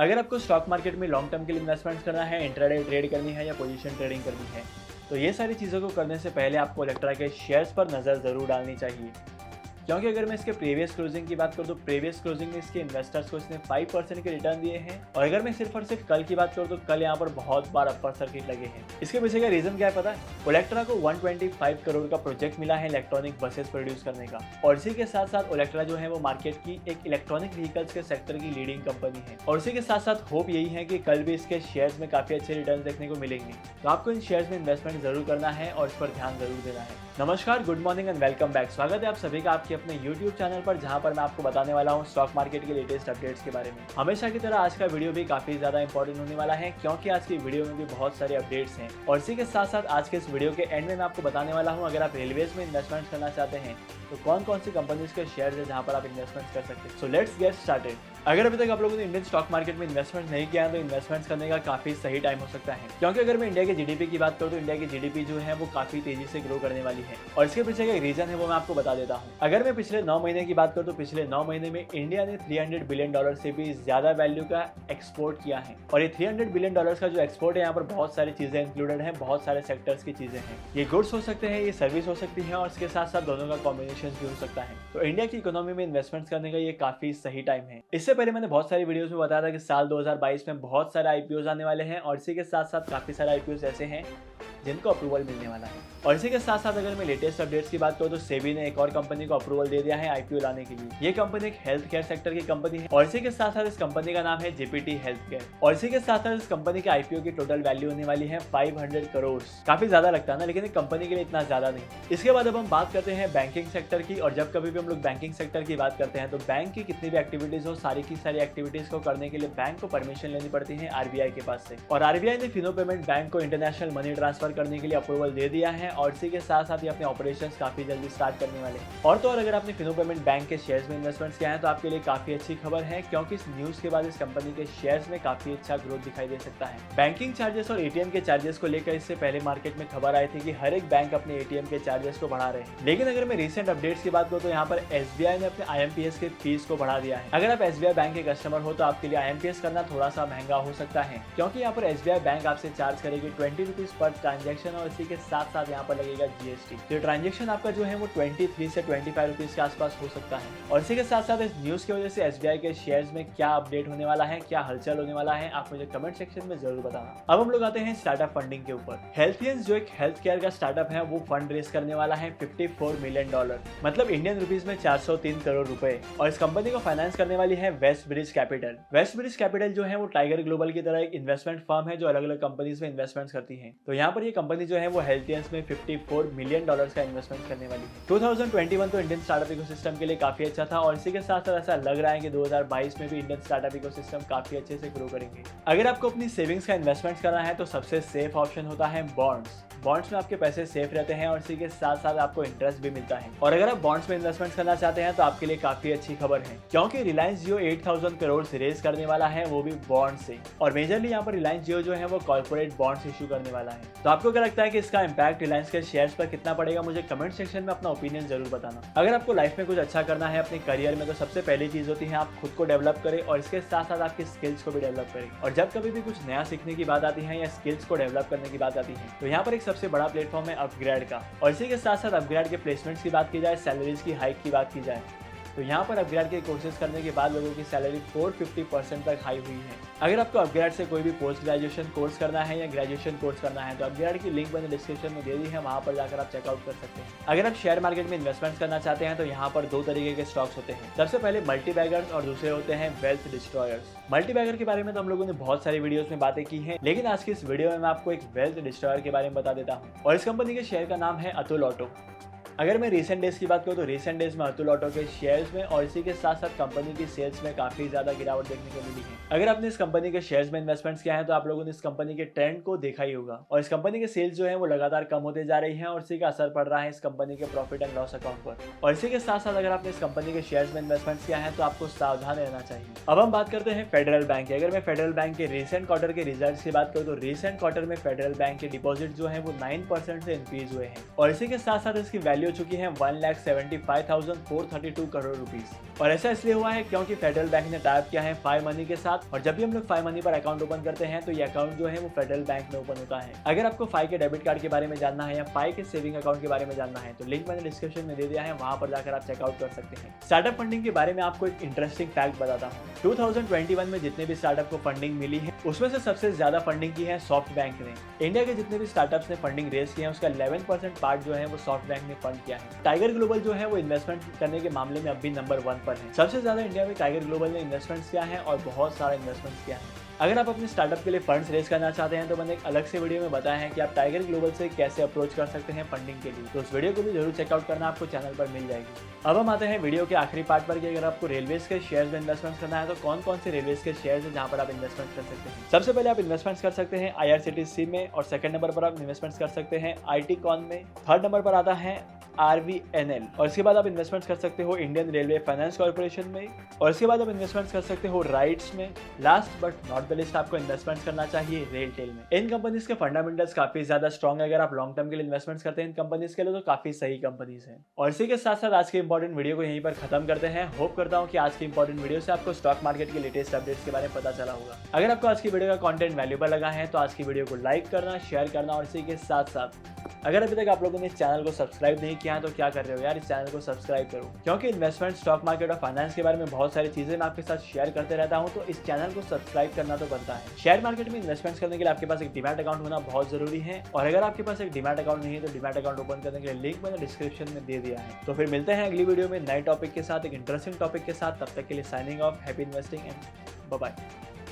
अगर आपको stock market में लॉन्ग टर्म के लिए इन्वेस्टमेंट करना है, इंट्राडे ट्रेड करनी है या पोजीशन ट्रेडिंग करनी है, तो ये सारी चीज़ों को करने से पहले आपको इलेक्ट्रा के शेयर्स पर नज़र ज़रूर डालनी चाहिए। क्योंकि अगर मैं इसके प्रीवियस क्लोजिंग की बात करूँ तो प्रीवियस क्लोजिंग में इसके इन्वेस्टर्स को इसने 5% के रिटर्न दिए हैं। और अगर मैं सिर्फ और सिर्फ कल की बात करूँ तो कल यहाँ पर बहुत बार अपर सर्किट लगे हैं। इसके पीछे का रीजन क्या है पता है? इलेक्ट्रा को 125 करोड़ का प्रोजेक्ट मिला है इलेक्ट्रॉनिक बसेस प्रोड्यूस करने का, और इसी के साथ साथ इलेक्ट्रा जो है वो मार्केट की एक इलेक्ट्रॉनिक व्हीकल्स के सेक्टर की लीडिंग कंपनी है। और इसी के साथ साथ होप यही है कि कल भी इसके शेयर्स में काफी अच्छे रिटर्न देखने को मिलेंगे। तो आपको इन शेयर्स में इन्वेस्टमेंट जरूर करना है और इस पर ध्यान जरूर देना है। नमस्कार, good morning and welcome back. स्वागत है आप सभी का आपके अपने यूट्यूब चैनल पर, जहां पर मैं आपको बताने वाला हूं स्टॉक मार्केट के लेटेस्ट अपडेट्स के बारे में। हमेशा की तरह आज का वीडियो भी काफी ज्यादा इंपॉर्टेंट होने वाला है, क्योंकि आज की वीडियो में भी बहुत सारे अपडेट्स हैं। और इसी के साथ साथ आज के इस वीडियो के एंड में मैं आपको बताने वाला हूं, अगर आप रेलवेज में इन्वेस्टमेंट करना चाहते हैं तो कौन कौन सी कंपनीज के शेयर है जहां पर आप इन्वेस्टमेंट कर सकते हैं। So let's get started. अगर अभी तक आप लोगों ने इंडियन स्टॉक मार्केट में इन्वेस्टमेंट नहीं किया है तो इन्वेस्टमेंट करने का काफी सही टाइम हो सकता है। क्योंकि अगर मैं इंडिया के जीडीपी की बात करूँ तो इंडिया की जीडीपी जो है वो काफी तेजी से ग्रो करने वाली है, और इसके पीछे का रीजन है वो मैं आपको बता देता हूँ। अगर मैं पिछले 9 महीने की बात करूँ तो पिछले 9 महीने में इंडिया ने $300 बिलियन से भी ज्यादा वैल्यू का एक्सपोर्ट किया है। और ये $300 बिलियन का जो एक्सपोर्ट है, यहाँ पर बहुत सारी चीजें इंक्लूडेड है, बहुत सारे सेक्टर्स की चीजें हैं। ये गुड्स हो सकते हैं, ये सर्विस हो सकती है, और इसके साथ साथ दोनों का कॉम्बिनेशन भी हो सकता है। तो इंडिया की इकोनॉमी में इन्वेस्टमेंट करने का ये काफी सही टाइम है। इससे पहले मैंने बहुत सारी वीडियोस में बताया था कि साल 2022 में बहुत सारे आईपीओ आने वाले हैं, और इसी के साथ साथ काफी सारे आईपीओ ऐसे हैं जिनको अप्रूवल मिलने वाला है। और इसी के साथ साथ अगर मैं लेटेस्ट अपडेट्स की बात करूँ तो सेबी ने एक और कंपनी को अप्रूवल दे दिया है आईपीओ लाने के लिए। ये कंपनी एक हेल्थ केयर सेक्टर की कंपनी है, और इसी के साथ साथ इस कंपनी का नाम है जीपीटी हेल्थ केयर। और इसी के साथ साथ इस कंपनी के आईपीओ की टोटल वैल्यू होने वाली है 500 करोड़। काफी ज्यादा लगता है ना, लेकिन एक कंपनी के लिए इतना ज्यादा नहीं। इसके बाद अब हम बात करते हैं बैंकिंग सेक्टर की। और जब कभी भी हम लोग बैंकिंग सेक्टर की बात करते हैं तो बैंक की कितनी भी एक्टिविटीज हो, सारी की सारी एक्टिविटीज को करने के लिए बैंक को परमिशन लेनी पड़ती है आरबीआई के पास से। और आरबीआई ने फिनो पेमेंट बैंक को इंटरनेशनल मनी ट्रांसफर करने के लिए अप्रूवल दे दिया है, और इसी के साथ साथ ये अपने ऑपरेशंस काफी जल्दी स्टार्ट करने वाले हैं। और तो और अगर आपने फिनो पेमेंट बैंक के शेयर्स में इन्वेस्टमेंट किया है तो आपके लिए काफी अच्छी खबर है, क्योंकि इस न्यूज के बाद इस कंपनी के शेयर्स में काफी अच्छा ग्रोथ दिखाई दे सकता है। बैंकिंग चार्जेस और एटीएम के चार्जेस को लेकर इससे पहले मार्केट में खबर आई थी कि हर एक बैंक अपने एटीएम के चार्जेस को बढ़ा रहे हैं। लेकिन अगर मैं रिसेंट अपडेट्स की बात करूँ तो यहाँ पर एसबीआई ने अपने आईएमपीएस के फीस को बढ़ा दिया है। अगर आप एसबीआई बैंक के कस्टमर हो तो आपके लिए आईएमपीएस करना थोड़ा सा महंगा हो सकता है, क्योंकि यहाँ पर एसबीआई बैंक आपसे चार्ज करेगी 20 रुपीज पर ट्रांजेक्शन, और इसी के साथ साथ यहाँ पर लगेगा जीएसटी। तो ट्रांजेक्शन आपका जो है वो 23 से 25 रुपीज के आसपास हो सकता है। और इसी के साथ साथ इस न्यूज की वजह से एसबीआई के शेयर्स में क्या अपडेट होने वाला है, क्या हलचल होने वाला है, आप मुझे कमेंट सेक्शन में जरूर बताना। अब हम लोग आते हैं स्टार्टअप फंडिंग के ऊपर। हेल्थियंस जो एक हेल्थ केयर का स्टार्टअप है वो फंड रेस करने वाला है $54 मिलियन, मतलब इंडियन रुपीज में 403 करोड़ रुपए। और इस कंपनी को फाइनेंस करने वाली है West Bridge Capital. West Bridge Capital जो है वो टाइगर ग्लोबल की तरह एक इन्वेस्टमेंट फर्म है जो अलग अलग कंपनीज में इन्वेस्टमेंट करती है। तो यहाँ पर ये कंपनी जो है वो हेल्थियंस में $54 मिलियन का इन्वेस्टमेंट करने वाली है। 2021 तो इंडियन स्टार्टअप इकोसिस्टम के लिए काफी अच्छा था, और इसी के साथ साथ ऐसा लग रहा है कि 2022 में भी इंडियन स्टार्टअप इकोसिस्टम काफी अच्छे से ग्रो करेंगे। अगर आपको अपनी सेविंग्स का इन्वेस्टमेंट करना है तो सबसे सेफ ऑप्शन होता है बॉन्ड्स। बॉन्ड्स में आपके पैसे सेफ रहते हैं, और इसी के साथ साथ आपको इंटरेस्ट भी मिलता है। और अगर आप बॉन्ड्स में इन्वेस्टमेंट करना चाहते हैं तो आपके लिए काफी अच्छी खबर है, क्योंकि रिलायंस जियो 8000 करोड़ से रेज करने वाला है, वो भी बॉन्ड से। और मेजरली यहाँ पर रिलायंस जियो जो है वो कॉर्पोरेट बॉन्ड्स इशू करने वाला है। तो आपको क्या लगता है कि इसका इंपैक्ट रिलायंस के शेयर्स पर कितना पड़ेगा? मुझे कमेंट सेक्शन में अपना ओपिनियन जरूर बताना। अगर आपको लाइफ में कुछ अच्छा करना है अपने करियर में तो सबसे पहली चीज होती है आप खुद को डेवलप करें, और इसके साथ साथ आपकी स्किल्स को भी डेवलप करें। और जब कभी भी कुछ नया सीखने की बात आती है या स्किल्स को डेवलप करने की बात आती है तो यहाँ पर एक सबसे बड़ा प्लेटफॉर्म अपग्रेड का। और इसी के साथ साथ अपग्रेड के प्लेसमेंट्स की बात की जाए, सैलरीज की हाइक की बात की जाए, तो यहाँ पर अपग्रेड के कोर्सेज करने के बाद लोगों की सैलरी 450% तक हाई हुई है। अगर आपको अपग्रेड से कोई भी पोस्ट ग्रेजुएशन कोर्स करना है या ग्रेजुएशन कोर्स करना है तो अपग्रेड की लिंक मैंने डिस्क्रिप्शन में दे दी है, वहाँ पर जाकर आप चेकआउट कर सकते हैं। अगर आप शेयर मार्केट में इन्वेस्टमेंट करना चाहते हैं तो यहाँ पर 2 तरीके के स्टॉक्स होते हैं। सबसे पहले मल्टीबैगर्स और दूसरे होते हैं वेल्थ डिस्ट्रॉयर्स। मल्टीबैगर के बारे में तो हम लोगों ने बहुत सारी वीडियोस में बातें की हैं, लेकिन आज की इस वीडियो में मैं आपको एक वेल्थ डिस्ट्रॉयर के बारे में बता देता हूँ। और इस कंपनी के शेयर का नाम है अतुल ऑटो। अगर मैं रीसेंट डेज की बात करूँ तो रीसेंट डेज में अतुल ऑटो के शेयर्स में और इसी के साथ साथ कंपनी की सेल्स में काफी ज्यादा गिरावट देखने को मिली है। अगर आपने इस कंपनी के शेयर्स में इन्वेस्टमेंट्स किया है तो आप लोगों ने इस कंपनी के ट्रेंड को देखा ही होगा, और इस कंपनी के सेल्स जो है वो लगातार कम होते जा रही है और इसी का असर पड़ रहा है इस कंपनी के प्रॉफिट एंड लॉस अकाउंट पर। और इसी के साथ साथ अगर आपने इस कंपनी के शेयर्स में इन्वेस्टमेंट्स किया है तो आपको सावधान रहना चाहिए। अब हम बात करते हैं फेडरल बैंक की। अगर मैं फेडरल बैंक के रिसेंट क्वार्टर के रिजल्ट्स की बात करूँ तो रिसेंट क्वार्टर में फेडरल बैंक के डिपॉजिट जो है वो 9% से इंक्रीज हुए हैं, और इसी के साथ साथ इसकी वैल्यू हो चुकी है 1,75,432 करोड़ रुपीस। और ऐसा इसलिए हुआ है क्योंकि फेडरल बैंक ने टाइप किया है फाई मनी के साथ, और जब भी हम लोग फाई मनी पर अकाउंट ओपन करते हैं तो ये अकाउंट जो है वो फेडरल बैंक में ओपन होता है। अगर आपको फाई के डेबिट कार्ड के बारे में जानना है या फाई के सेविंग अकाउंट के बारे में जानना है तो लिंक मैंने डिस्क्रिप्शन में दे दिया है, वहां पर जाकर आप चेकआउट कर सकते हैं। स्टार्टअप फंडिंग के बारे में आपको एक इंटरेस्टिंग फैक्ट बताता हूँ। 2021 में जितने भी स्टार्टअप को फंडिंग मिली है उसमें से सबसे ज्यादा फंडिंग की है सॉफ्ट बैंक ने। इंडिया के जितने भी स्टार्टअप्स ने फंडिंग रेज किया है उसका 11% पार्ट जो है वो सॉफ्ट बैंक ने फंड किया है। टाइगर ग्लोबल जो है वो इन्वेस्टमेंट करने के मामले में अभी नंबर 1 पर है। सबसे ज्यादा इंडिया में टाइगर ग्लोबल ने इन्वेस्टमेंट्स किया है और बहुत सारा इन्वेस्टमेंट्स किया है। अगर आप अपने स्टार्टअप के लिए फंड्स रेज करना चाहते हैं तो मैंने एक अलग से वीडियो में बताया है कि आप टाइगर ग्लोबल से कैसे अप्रोच कर सकते हैं फंडिंग के लिए, तो उस वीडियो को भी जरूर चेकआउट करना, आपको चैनल पर मिल जाएगी। अब हम आते हैं वीडियो के आखिरी पार्ट पर कि अगर आपको रेलवेज के शेयर्स में इन्वेस्टमेंट करना है तो कौन कौन से रेलवेज के शेयर्स हैं जहां पर आप इन्वेस्टमेंट कर सकते हैं। सबसे पहले आप इन्वेस्टमेंट कर सकते हैं IRCTC में, और सेकंड नंबर पर आप इन्वेस्टमेंट कर सकते हैं IT कॉन में। थर्ड नंबर पर आता है RVNL, और इसके बाद आप इन्वेस्टमेंट कर सकते हो इंडियन रेलवे फाइनेंस कॉर्पोरेशन में, और इसके बाद आप इन्वेस्टमेंट कर सकते हो राइट्स में। Last but not the list आपको इन्वेस्टमेंट करना चाहिए रेलटेल में। इन कंपनीज के फंडामेंटल्स काफी ज्यादा स्ट्रॉन्ग है। अगर आप लॉन्ग टर्म के लिए इन्वेस्टमेंट करते हैं इन कंपनीज के लिए तो काफी सही कंपनीज हैं। और इसी के साथ साथ आज के इंपॉर्टेंट वीडियो को यहीं पर खत्म करते हैं। होप करता हूं कि आज की इंपॉर्टेंट वीडियो से आपको स्टॉक मार्केट के लेटेस्ट अपडेट्स के बारे में पता चला होगा। अगर आपको आज की वीडियो का कंटेंट वैल्यूएबल लगा है तो आज की वीडियो को लाइक करना, शेयर करना, और इसी के साथ साथ अगर अभी तक आप लोगों ने इस चैनल को सब्सक्राइब नहीं किया है तो क्या कर रहे हो यार, इस चैनल को सब्सक्राइब करो, क्योंकि इन्वेस्टमेंट, स्टॉक मार्केट और फाइनेंस के बारे में बहुत सारी चीजें मैं आपके साथ शेयर करते रहता हूं, तो इस चैनल को सब्सक्राइब करना तो बनता है। शेयर मार्केट में इन्वेस्टमेंट करने के लिए आपके पास एक डीमैट अकाउंट होना बहुत जरूरी है, और अगर आपके पास एक डीमैट अकाउंट नहीं है तो डीमैट अकाउंट ओपन करने के लिए लिंक मैंने डिस्क्रिप्शन में दे दिया है। तो फिर मिलते हैं अगली वीडियो में नए टॉपिक के साथ, एक इंटरेस्टिंग टॉपिक के साथ। तब तक के लिए signing off, happy investing and bye bye.